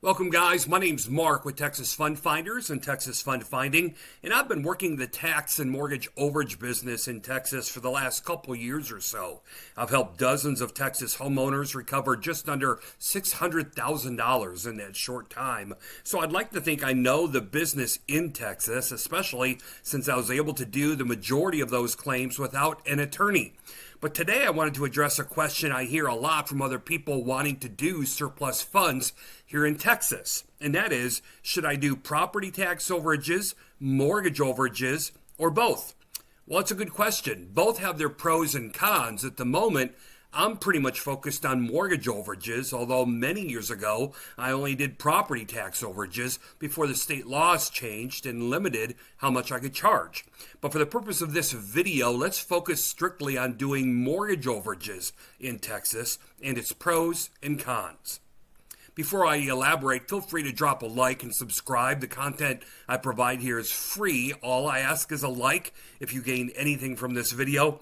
Welcome, guys. My name's Mark with Texas Fundfinders and Texas Fundfinding, and I've been working the tax and mortgage overage business in Texas for the last couple years or so. I've helped dozens of Texas homeowners recover just under $600,000 in that short time. So I'd like to think I know the business in Texas, especially since I was able to do the majority of those claims without an attorney. But today I wanted to address a question I hear a lot from other people wanting to do surplus funds here in Texas. And that is, should I do property tax overages, mortgage overages, or both? Well, it's a good question. Both have their pros and cons. At the moment, I'm pretty much focused on mortgage overages, although many years ago, I only did property tax overages before the state laws changed and limited how much I could charge. But for the purpose of this video, let's focus strictly on doing mortgage overages in Texas and its pros and cons. Before I elaborate, feel free to drop a like and subscribe. The content I provide here is free. All I ask is a like if you gain anything from this video,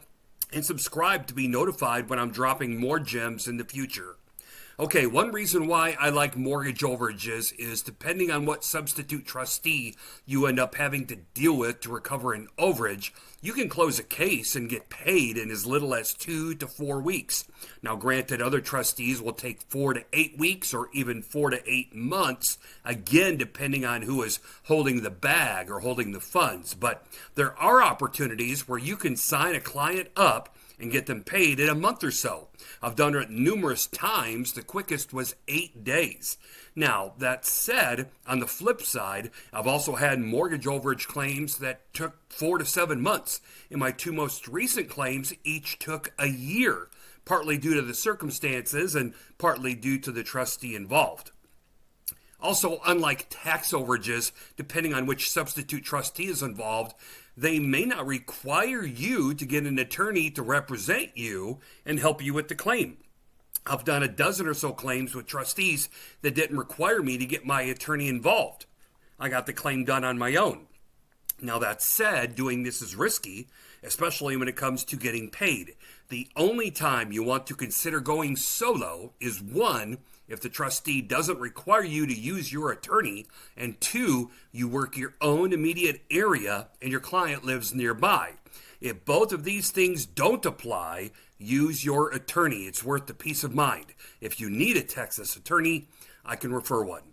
and subscribe to be notified when I'm dropping more gems in the future. Okay, one reason why I like mortgage overages is depending on what substitute trustee you end up having to deal with to recover an overage, you can close a case and get paid in as little as 2 to 4 weeks. Now, granted, other trustees will take 4 to 8 weeks or even 4 to 8 months, again, depending on who is holding the bag or holding the funds. But there are opportunities where you can sign a client up and get them paid in a month or so. I've done it numerous times. The quickest was 8 days. Now, that said, on the flip side, I've also had mortgage overage claims that took 4 to 7 months. And my two most recent claims each took a year, partly due to the circumstances and partly due to the trustee involved. Also, unlike tax overages, depending on which substitute trustee is involved, they may not require you to get an attorney to represent you and help you with the claim. I've done a dozen or so claims with trustees that didn't require me to get my attorney involved. I got the claim done on my own. Now, that said, doing this is risky, especially when it comes to getting paid. The only time you want to consider going solo is 1, if the trustee doesn't require you to use your attorney, and 2, you work your own immediate area and your client lives nearby. If both of these things don't apply, use your attorney. It's worth the peace of mind. If you need a Texas attorney, I can refer one.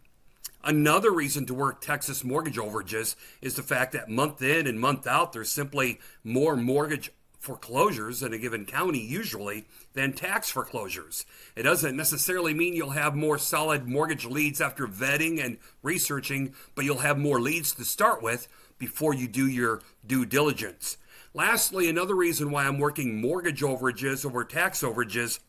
Another reason to work Texas mortgage overages is the fact that month in and month out, there's simply more mortgage foreclosures in a given county usually than tax foreclosures. It doesn't necessarily mean you'll have more solid mortgage leads after vetting and researching, but you'll have more leads to start with before you do your due diligence. Lastly, another reason why I'm working mortgage overages over tax overages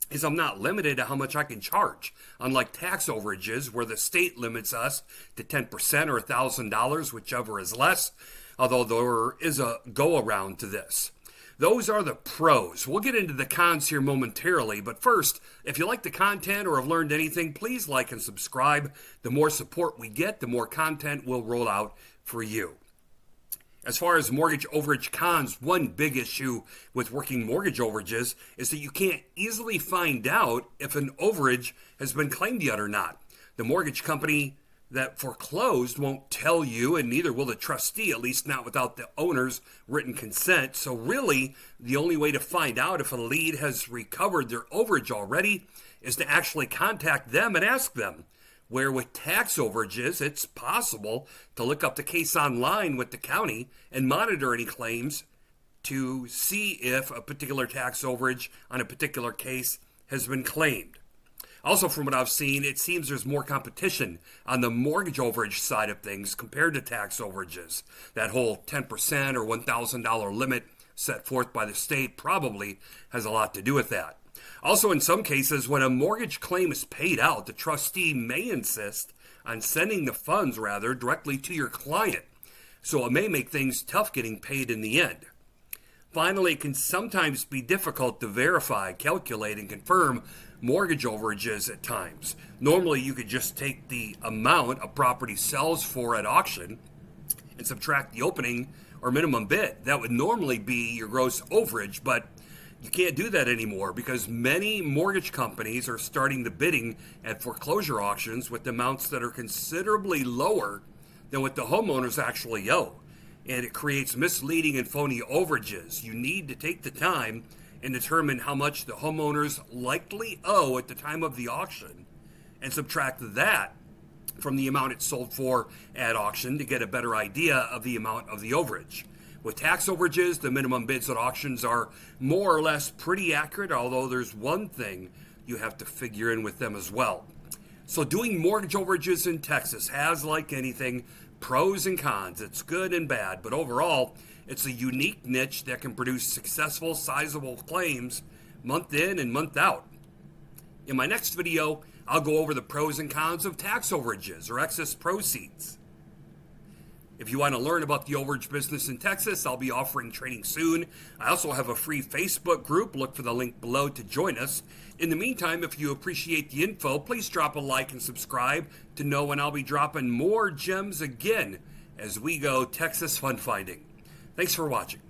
is I'm not limited to how much I can charge. Unlike tax overages, where the state limits us to 10% or $1,000, whichever is less, although there is a go-around to this. Those are the pros. We'll get into the cons here momentarily, but first, if you like the content or have learned anything, please like and subscribe. The more support we get, the more content we'll roll out for you. As far as mortgage overage cons, one big issue with working mortgage overages is that you can't easily find out if an overage has been claimed yet or not. The mortgage company that foreclosed won't tell you, and neither will the trustee, at least not without the owner's written consent. So really, the only way to find out if a lead has recovered their overage already is to actually contact them and ask them. Where with tax overages, it's possible to look up the case online with the county and monitor any claims to see if a particular tax overage on a particular case has been claimed. Also, from what I've seen, it seems there's more competition on the mortgage overage side of things compared to tax overages. That whole 10% or $1,000 limit set forth by the state probably has a lot to do with that. Also, in some cases, when a mortgage claim is paid out, the trustee may insist on sending the funds, directly to your client. So it may make things tough getting paid in the end. Finally, it can sometimes be difficult to verify, calculate, and confirm mortgage overages at times. Normally, you could just take the amount a property sells for at auction and subtract the opening or minimum bid. That would normally be your gross overage, but You can't do that anymore because many mortgage companies are starting the bidding at foreclosure auctions with amounts that are considerably lower than what the homeowners actually owe. And it creates misleading and phony overages. You need to take the time and determine how much the homeowners likely owe at the time of the auction and subtract that from the amount it sold for at auction to get a better idea of the amount of the overage. With tax overages, the minimum bids at auctions are more or less pretty accurate, although there's one thing you have to figure in with them as well. So doing mortgage overages in Texas has, like anything, pros and cons. It's good and bad, but overall, it's a unique niche that can produce successful, sizable claims month in and month out. In my next video, I'll go over the pros and cons of tax overages or excess proceeds. If you want to learn about the overage business in Texas, I'll be offering training soon. I also have a free Facebook group. Look for the link below to join us. In the meantime, if you appreciate the info, please drop a like and subscribe to know when I'll be dropping more gems again as we go Texas Fundfinding. Thanks for watching.